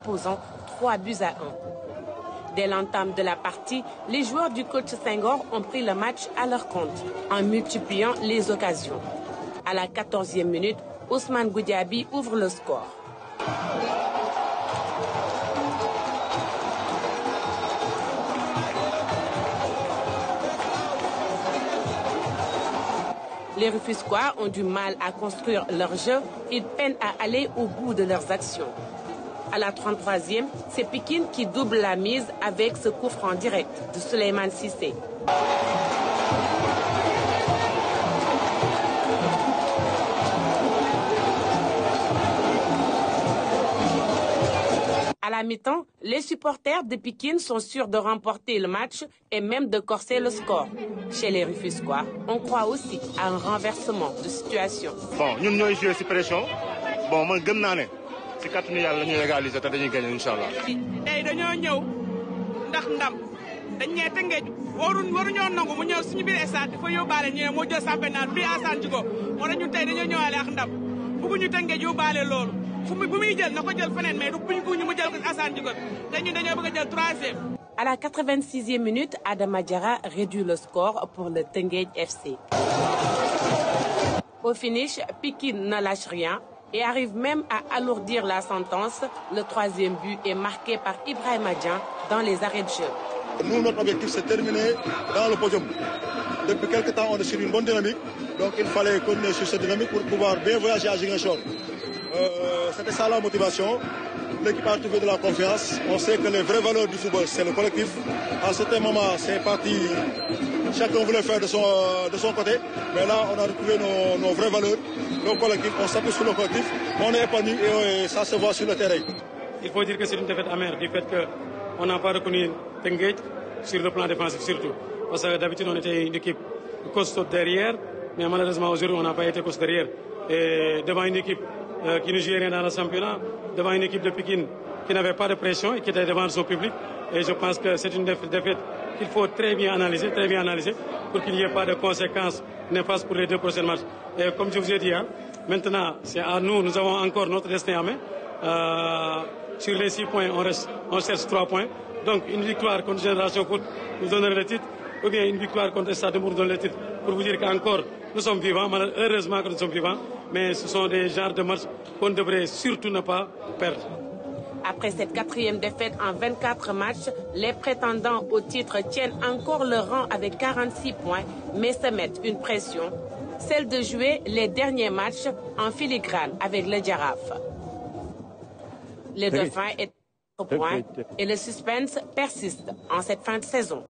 posant 3 buts à 1. Dès l'entame de la partie, les joueurs du coach Senghor ont pris le match à leur compte en multipliant les occasions. À la 14e minute, Ousmane Goudiaby ouvre le score. Les Rufisquois ont du mal à construire leur jeu. Ils peinent à aller au bout de leurs actions. À la 33e, c'est Pikine qui double la mise avec ce coup franc direct de Souleymane Cissé. À la mi-temps, les supporters de Pikine sont sûrs de remporter le match et même de corser le score. Chez les Rufisquois, on croit aussi à un renversement de situation. Bon, nous avons joué cette pression. Bon, moi, je sais si kàttanu yàlla ñuy égaliser te dañuy gagner inchallah. Tey dañoo ñëw ndax ndam dañ ñee Tëngéej waruñoo nangu mu ñëw suñu biir stade dafa yóbbaale ñëwee moo jël championnat bi Assane Djigo moo tax ñu tey dañoo ñëwaale ak ndam bëgguñu Tëngéej yóbbaale loolu bu muy jël na ko jël feneen mais du buñu mu jël ko Assane Djigo dañu dañoo bëgg a jël 3e. À la 86e minute, Adama Diarra réduit le score pour le Tëngéej FC. Au finish, Pikine ne lâche rien et arrive même à alourdir la sentence. Le 3e but est marqué par Ibrahima Dian dans les arrêts de jeu. Nous, notre objectif, c'est de terminer dans le podium. Depuis quelques temps, on est sur une bonne dynamique. Donc, il fallait continuer sur cette dynamique pour pouvoir bien voyager à Ziguinchor. C'était ça la motivation. L'équipe a trouvé de la confiance. On sait que les vraies valeurs du football, c'est le collectif. À certain moment, c'est parti. Chacun voulait faire de son côté. Mais là, on a retrouvé nos vraies valeurs. Le collectif, on s'appuie sur le collectif. On est épanoui et ça se voit sur le terrain. Il faut dire que c'est une défaite amère du fait qu'on n'a pas reconnu Tëngéej sur le plan défensif surtout. Parce que d'habitude, on était une équipe costaud derrière. Mais malheureusement, aujourd'hui, on n'a pas été costaud derrière. Et devant une équipe qui ne jouait rien dans le championnat, devant une équipe de Pikine qui n'avait pas de pression et qui était devant son public. Et je pense que c'est une défaite qu'il faut très bien analyser pour qu'il n'y ait pas de conséquences néfastes pour les 2 prochains matchs. Et comme je vous ai dit, maintenant, c'est à nous, nous avons encore notre destin en main. Sur les 6 points, on cherche 3 points. Donc une victoire contre Génération Foot nous donnerait le titre, ou bien une victoire contre Stade de Mbour nous donne le titre, pour vous dire qu'encore nous sommes vivants, heureusement que nous sommes vivants, mais ce sont des genres de matchs qu'on ne devrait surtout ne pas perdre. Après cette 4e défaite en 24 matchs, les prétendants au titre tiennent encore le rang avec 46 points, mais se mettent une pression, celle de jouer les derniers matchs en filigrane avec le Jaraaf. Les Dauphins est au point et le suspense persiste en cette fin de saison.